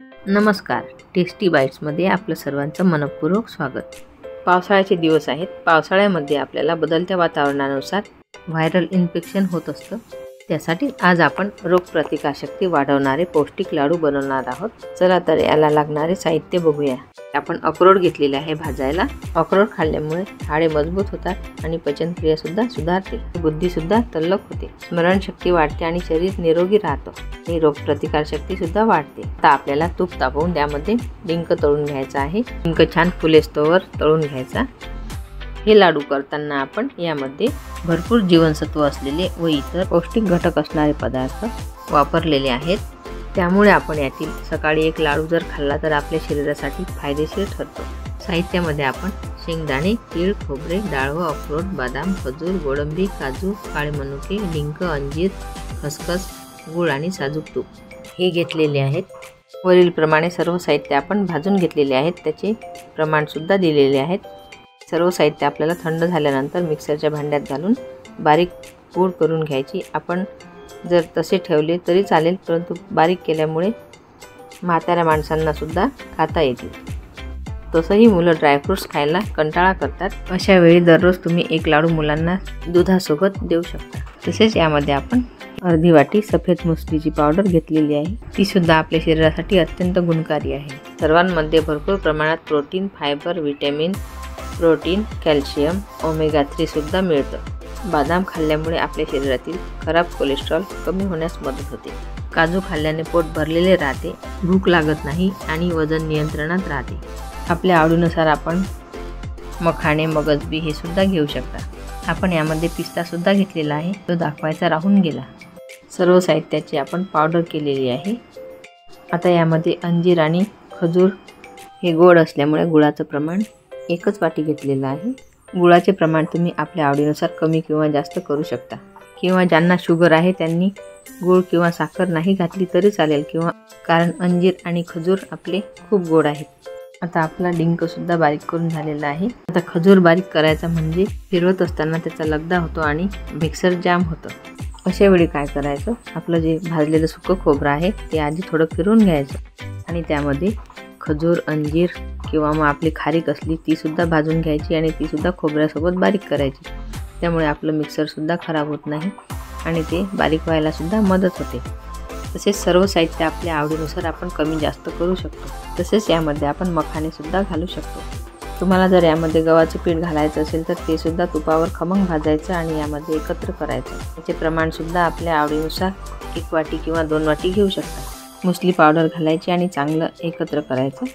नमस्कार, टेस्टी बाईट्समध्ये आपलं सर्वांचं मनपूर्वक स्वागत। पावसाळ्याचे दिवस आहेत। पावसाळ्यामध्ये आपल्याला बदलत्या वातावरणानुसार व्हायरल इन्फेक्शन होत असतं। त्यासाठी आज आपण रोगप्रतिकारशक्ती वाढवणारे पौष्टिक लाडू बनवणार आहोत। चला तर याला लागणारे साहित्य बघूया। आपण अक्रोड घेतलेले आहे भाजायला। अक्रोड खाल्ल्यामुळे हाडे मजबूत होतात आणि पचनक्रिया सुद्धा सुधारते, बुद्धी सुद्धा तल्लख होते, स्मरणशक्ती वाढते आणि शरीर निरोगी राहतो आणि रोगप्रतिकारशक्ती सुद्धा वाढते। आता आपल्याला तूप तापवून त्यामध्ये डिंक तळून घ्यायचा आहे। डिंक छान फुलेस्तोवर तळून घ्यायचा। हे लाडू करताना आपण यामध्ये भरपूर जीवनसत्व असलेले व इतर पौष्टिक घटक असणारे पदार्थ वापरलेले आहेत। त्यामुळे आपण यातील सकाळी एक लाडू जर खाल्ला तर आपल्या शरीरासाठी फायदेशीर ठरतो। साहित्यामध्ये आपण शेंगदाणे, तीळ, खोबरे, डाळव, अक्रोड, बदाम, खजूर, गोडंबी, काजू, काळे मनुके, डिंक, अंजीर, खसखस, गूळ आणि साजूक तूप हे घेतलेले आहेत। वरील प्रमाणे सर्व साहित्य आपण भाजून घेतलेले आहेत, त्याचे प्रमाण सुद्धा दिलेले आहेत। सर्व साहित्य आपल्याला थंड झाल्यानंतर मिक्सरच्या भांड्यात घालून बारीक पूड करून घ्यायची। आपण जर तसे ठेवले तरी चालेल, परंतु बारीक केल्यामुळे म्हाताऱ्या माणसांना सुद्धा खाता येतील। तसंही मुलं ड्रायफ्रूट्स खायला कंटाळा करतात। अशा वेळी दररोज तुम्ही एक लाडू मुलांना दुधासोबत देऊ शकता। तसेच यामध्ये आपण अर्धी वाटी सफेद मुसलीची पावडर घेतलेली आहे, ती सुद्धा आपल्या शरीरासाठी अत्यंत गुणकारी आहे। सर्वांमध्ये भरपूर प्रमाणात protein, fibre, vitamin, protein, calcium, omega 3 सुद्धा मिळतं। बदाम खाल्ल्यामुळे आपल्या शरीरातील खराब कोलेस्ट्रॉल कमी होण्यास मदत होते। काजू खाल्ल्याने पोट भरलेले राहते, भूक लागत नाही आणि वजन नियंत्रणात राहते। आपल्या आवडीनुसार आपण मखाणे, मगजबी हे सुद्धा घेऊ शकता। आपण यामध्ये पिस्ता सुद्धा घेतलेला आहे, तो दाखवायचा राहून गेला। सर्व साहित्याची आपण पावडर केलेली आहे। आता यामध्ये अंजीर आणि खजूर हे गोड असल्यामुळे गुळाचं प्रमाण एकच वाटी घेतलेलं आहे। गुळाचे प्रमाण तुम्ही आपल्या आवडीनुसार कमी किंवा जास्त करू शकता, किंवा ज्यांना शुगर आहे त्यांनी गूळ किंवा साखर नाही घातली तरी चालेल, किंवा कारण अंजीर आणि खजूर आपले खूप गोड आहेत। आता आपला डिंक सुद्धा बारीक करून झालेला आहे। आता खजूर बारीक करायचा म्हणजे फिरवत असताना त्याचा लगदा होतो आणि मिक्सर जाम होतं। अशा वेळी काय करायचं, आपलं जे भाजलेलं सुकं खोबरं आहे ते आधी थोडं फिरवून घ्यायचं आणि त्यामध्ये खजूर, अंजीर किंवा मग आपली खारीक असली ती सुद्धा भाजून घ्यायची आणि ती सुद्धा खोबऱ्यासोबत बारीक करायची। त्यामुळे आपलं मिक्सर सुद्धा खराब होत नाही आणि ते बारीक व्हायला सुद्धा मदत होते। तसेच सर्व साहित्य आपल्या आवडीनुसार आपण कमी जास्त करू शकतो। तसेच यामध्ये आपण मखाणे सुद्धा घालू शकतो। तुम्हाला जर यामध्ये गव्हाचं पीठ घालायचं असेल तर ते सुद्धा तुपावर खमंग भाजायचं आणि यामध्ये एकत्र करायचं। याचे प्रमाण सुद्धा आपल्या आवडीनुसार 1 वाटी किंवा 2 वाटी घेऊ शकता। मुसली पावडर घालायची आणि चांगलं एकत्र करायचं।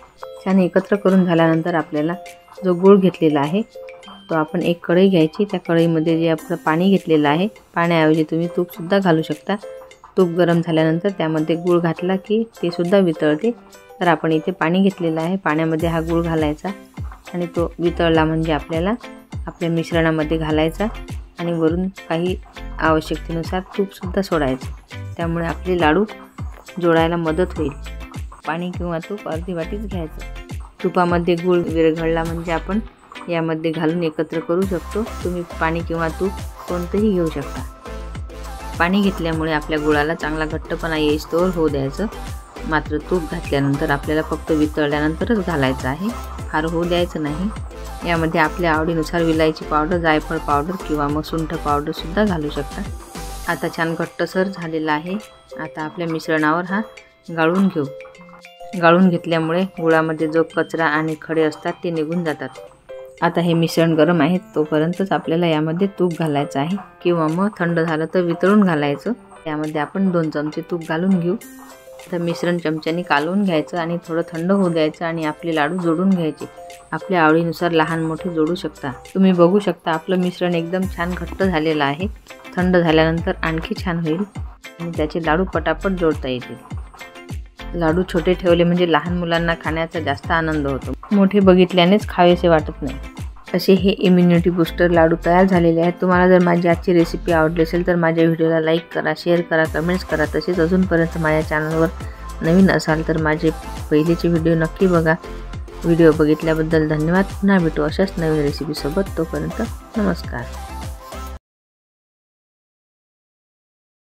छान एकत्र करून झाल्यानंतर आपल्याला जो गूळ घेतलेला आहे तो आपण एक कढई घ्यायची। त्या कढईमध्ये जे आपलं पाणी घेतलेलं आहे, पाण्याऐवजी तुम्ही तूप सुद्धा घालू शकता। तूप गरम झाल्यानंतर त्यामध्ये गूळ घातला की ते सुद्धा वितळते। तर आपण इथे पाणी घेतलेलं आहे, पाण्यामध्ये हा गूळ घालायचा आणि तो वितळला म्हणजे आपल्याला आपल्या मिश्रणामध्ये घालायचा आणि वरून काही आवश्यकतेनुसार तूप सुद्धा सोडायचं। त्यामुळे आपले लाडू जोडायला मदत होईल। पाणी किंवा तूप अर्धी वाटीच घ्यायचं। तुपामध्ये गूळ विरघळला म्हणजे आपण यामध्ये घालून एकत्र करू शकतो। तुम्ही पाणी किंवा तूप कोणतंही घेऊ शकता। पाणी घेतल्यामुळे आपल्या गुळाला चांगला घट्टपणा येईस्तोवर होऊ द्यायचं। मात्र तूप घातल्यानंतर आपल्याला फक्त वितळल्यानंतरच घालायचं आहे, फार होऊ द्यायचं नाही। यामध्ये आपल्या आवडीनुसार विलायची पावडर, जायफळ पावडर किंवा मग सुंठ पावडर सुद्धा घालू शकता। आता छान घट्टसर झालेला आहे। आता आपल्या मिश्रणावर हा गाळून घेऊ। गाळून घेतल्यामुळे गुळामध्ये जो कचरा आणि खडे असतात ते निघून जातात। आता हे मिश्रण गरम आहे तोपर्यंतच आपल्याला यामध्ये तूप घालायचं आहे, किंवा मग थंड झालं तर वितळून घालायचं। यामध्ये आपण 2 चमचे तूप घालून घेऊ। तर मिश्रण चमच्याने कालवून घ्यायचं आणि थोडं थंड होऊ द्यायचं आणि आपले लाडू जोडून घ्यायचे। आपल्या आवडीनुसार लहान मोठे जोडू शकता। तुम्ही बघू शकता आपलं मिश्रण एकदम छान घट्ट झालेलं आहे। थंड झाल्यानंतर आणखी छान होईल आणि त्याचे लाडू पटापट जोडता येतील। लाडू छोटे ठेवले म्हणजे लहान मुलांना खाण्याचा जास्त आनंद होतो, मोठे बघितल्यानेच खावेसे वाटत नाही। असे हे इम्युनिटी बूस्टर लाडू तयार झालेले आहेत। तुम्हाला जर माझी आजची रेसिपी आवडली असेल तर माझ्या व्हिडिओला लाईक करा, शेअर करा, कमेंट्स करा। तसेच अजूनपर्यंत माझ्या चॅनलवर नवीन असाल तर माझे पहिलेचे व्हिडिओ नक्की बघा। व्हिडिओ बघितल्याबद्दल धन्यवाद। पुन्हा भेटू अशाच नवीन रेसिपीसोबत। तोपर्यंत नमस्कार।